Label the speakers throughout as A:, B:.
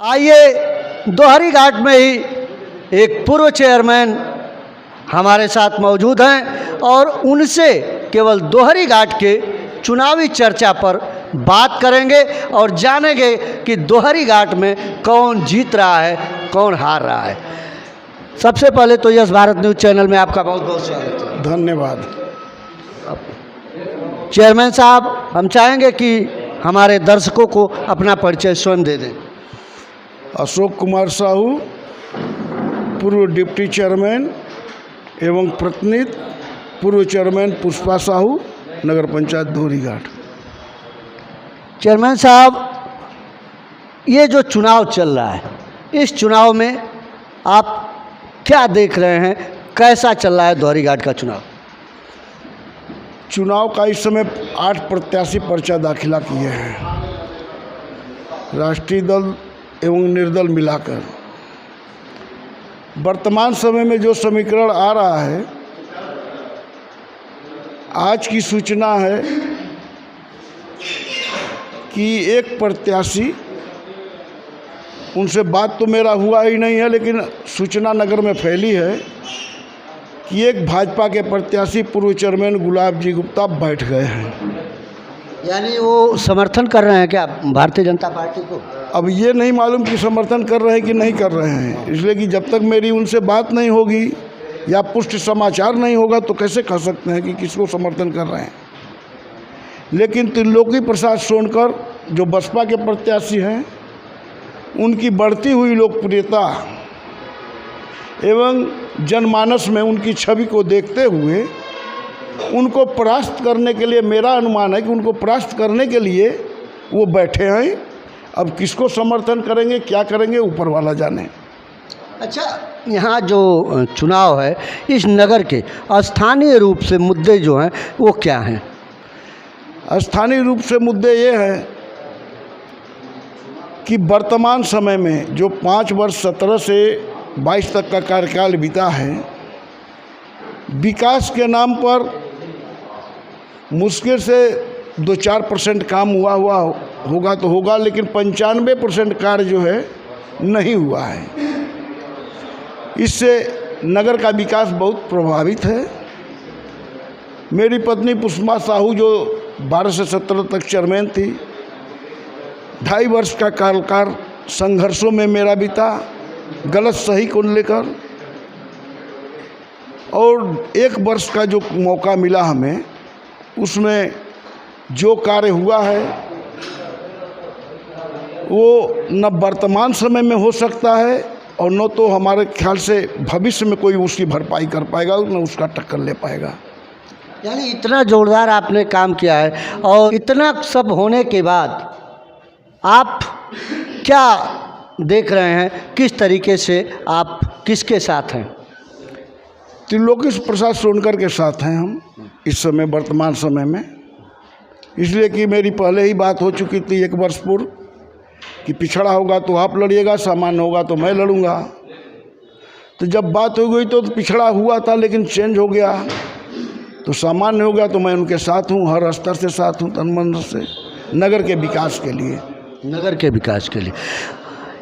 A: आइए, दोहरी घाट में ही एक पूर्व चेयरमैन हमारे साथ मौजूद हैं और उनसे केवल दोहरी घाट के चुनावी चर्चा पर बात करेंगे और जानेंगे कि दोहरी घाट में कौन जीत रहा है, कौन हार रहा है। सबसे पहले तो यस भारत न्यूज़ चैनल में आपका बहुत बहुत स्वागत है।
B: धन्यवाद।
A: चेयरमैन साहब, हम चाहेंगे कि हमारे दर्शकों को अपना परिचय स्वयं दे दें।
B: अशोक कुमार साहू, पूर्व डिप्टी चेयरमैन एवं प्रतिनिधि, पूर्व चेयरमैन पुष्पा साहू, नगर पंचायत दोहरी घाट।
A: चेयरमैन साहब, ये जो चुनाव चल रहा है, इस चुनाव में आप क्या देख रहे हैं, कैसा चल रहा है दोहरी घाट का चुनाव?
B: चुनाव का इस समय 8 प्रत्याशी पर्चा दाखिला किए हैं, राष्ट्रीय दल एवं निर्दल मिलाकर। वर्तमान समय में जो समीकरण आ रहा है, आज की सूचना है कि एक प्रत्याशी, उनसे बात तो मेरा हुआ ही नहीं है, लेकिन सूचना नगर में फैली है कि एक भाजपा के प्रत्याशी पूर्व चेयरमैन गुलाब जी गुप्ता बैठ गए हैं।
A: यानी वो समर्थन कर रहे हैं क्या भारतीय जनता पार्टी को?
B: अब ये नहीं मालूम कि समर्थन कर रहे हैं कि नहीं कर रहे हैं, इसलिए कि जब तक मेरी उनसे बात नहीं होगी या पुष्ट समाचार नहीं होगा तो कैसे कह सकते हैं कि किसको समर्थन कर रहे हैं। लेकिन त्रिलोकी प्रसाद सोनकर जो बसपा के प्रत्याशी हैं, उनकी बढ़ती हुई लोकप्रियता एवं जनमानस में उनकी छवि को देखते हुए उनको परास्त करने के लिए, मेरा अनुमान है कि उनको परास्त करने के लिए वो बैठे हैं। अब किसको समर्थन करेंगे, क्या करेंगे, ऊपर वाला जाने।
A: अच्छा, यहाँ जो चुनाव है, इस नगर के स्थानीय रूप से मुद्दे जो हैं वो क्या हैं?
B: स्थानीय रूप से मुद्दे ये हैं कि वर्तमान समय में जो 5 वर्ष 17 से 22 तक का कार्यकाल बीता है, विकास के नाम पर मुश्किल से 2-4% काम हुआ होगा तो होगा, लेकिन 95% कार्य जो है नहीं हुआ है। इससे नगर का विकास बहुत प्रभावित है। मेरी पत्नी पुष्पा साहू जो 12 से 17 तक चेयरमैन थी, 2.5 वर्ष का कार्यकाल संघर्षों में मेरा बीता, गलत सही को लेकर, और 1 वर्ष का जो मौका मिला हमें, उसमें जो कार्य हुआ है वो न वर्तमान समय में हो सकता है और न तो हमारे ख्याल से भविष्य में कोई उसकी भरपाई कर पाएगा, न उसका टक्कर ले पाएगा।
A: यानी इतना जोरदार आपने काम किया है, और इतना सब होने के बाद आप क्या देख रहे हैं, किस तरीके से आप किसके साथ हैं?
B: त्रिलोकी प्रसाद सोनकर के साथ हैं हम इस समय, वर्तमान समय में, इसलिए कि मेरी पहले ही बात हो चुकी थी 1 वर्ष पूर्व कि पिछड़ा होगा तो आप लड़िएगा, सामान्य होगा तो मैं लड़ूंगा। तो जब बात हो गई तो पिछड़ा हुआ था, लेकिन चेंज हो गया तो सामान्य हो गया, तो मैं उनके साथ हूँ, हर स्तर से साथ हूँ, तन मन से, नगर के विकास के लिए।
A: नगर के विकास के लिए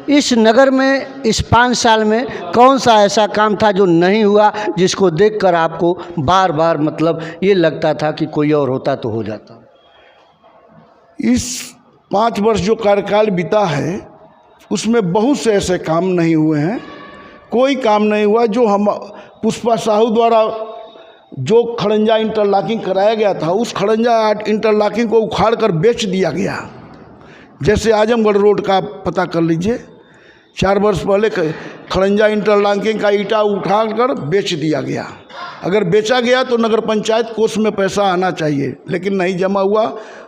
A: इस नगर में इस 5 साल में कौन सा ऐसा काम था जो नहीं हुआ, जिसको देखकर आपको बार बार मतलब ये लगता था कि कोई और होता तो हो जाता?
B: इस 5 वर्ष जो कार्यकाल बीता है, उसमें बहुत से ऐसे काम नहीं हुए हैं। कोई काम नहीं हुआ जो हम पुष्पा साहू द्वारा जो खड़ंजा इंटरलॉकिंग कराया गया था, उस खड़ंजा इंटरलॉकिंग को उखाड़ कर बेच दिया गया। जैसे आजमगढ़ रोड का पता कर लीजिए, 4 वर्ष पहले खड़ंजा इंटरलॉकिंग का ईंटा उठाकर बेच दिया गया। अगर बेचा गया तो नगर पंचायत कोष में पैसा आना चाहिए, लेकिन नहीं जमा हुआ,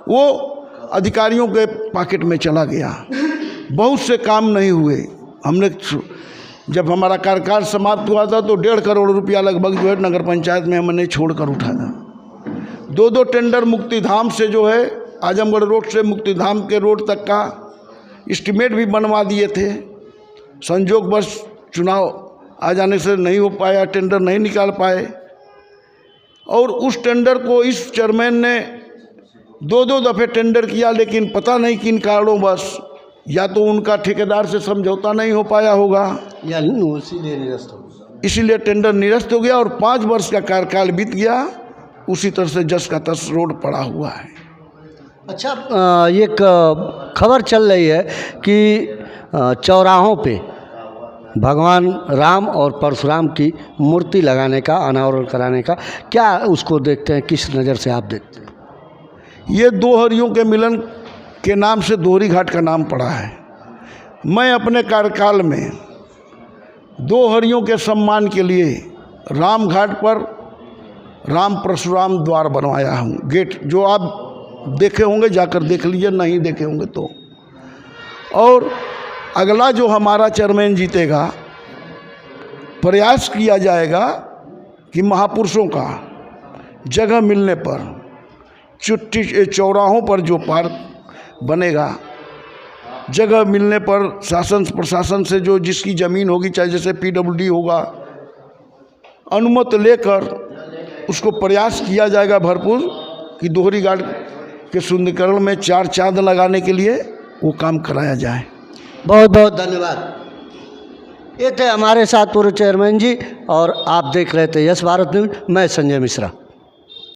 B: वो अधिकारियों के पॉकेट में चला गया। बहुत से काम नहीं हुए। हमने जब हमारा कार्यकाल समाप्त हुआ था तो 1.5 करोड़ रुपया लगभग जो है नगर पंचायत में हमने छोड़कर उठा था। 2 टेंडर मुक्तिधाम से जो है, आजमगढ़ रोड से मुक्तिधाम के रोड तक का एस्टीमेट भी बनवा दिए थे। संजोगवश चुनाव आ जाने से नहीं हो पाया, टेंडर नहीं निकाल पाए, और उस टेंडर को इस चेयरमैन ने 2-2 दफ़े टेंडर किया, लेकिन पता नहीं किन कारणों बस या तो उनका ठेकेदार से समझौता नहीं हो पाया होगा,
A: या इसीलिए निरस्त हो गया।
B: इसीलिए टेंडर निरस्त हो गया और 5 वर्ष का कार्यकाल बीत गया। उसी तरह से जस का तस रोड पड़ा हुआ है।
A: अच्छा, ये खबर चल रही है कि चौराहों पे भगवान राम और परशुराम की मूर्ति लगाने का, अनावरण कराने का, क्या उसको देखते हैं, किस नज़र से आप देखते हैं?
B: ये दो हरियों के मिलन के नाम से दोहरी घाट का नाम पड़ा है। मैं अपने कार्यकाल में 2 हरियों के सम्मान के लिए राम घाट पर राम परशुराम द्वार बनवाया हूँ। गेट जो आप देखे होंगे, जाकर देख लीजिए, नहीं देखे होंगे तो। और अगला जो हमारा चेयरमैन जीतेगा, प्रयास किया जाएगा कि महापुरुषों का जगह मिलने पर चुट्टी चौराहों पर जो पार्क बनेगा, जगह मिलने पर शासन प्रशासन से जो जिसकी ज़मीन होगी, चाहे जैसे PWD होगा, अनुमति लेकर उसको प्रयास किया जाएगा भरपूर कि दोहरी घाट के सुंदरीकरण में 4 चांद लगाने के लिए वो काम कराया जाए।
A: बहुत बहुत धन्यवाद। ये थे हमारे साथ पूर्व चेयरमैन जी, और आप देख रहे थे यस भारत न्यूज़। मैं संजय मिश्रा।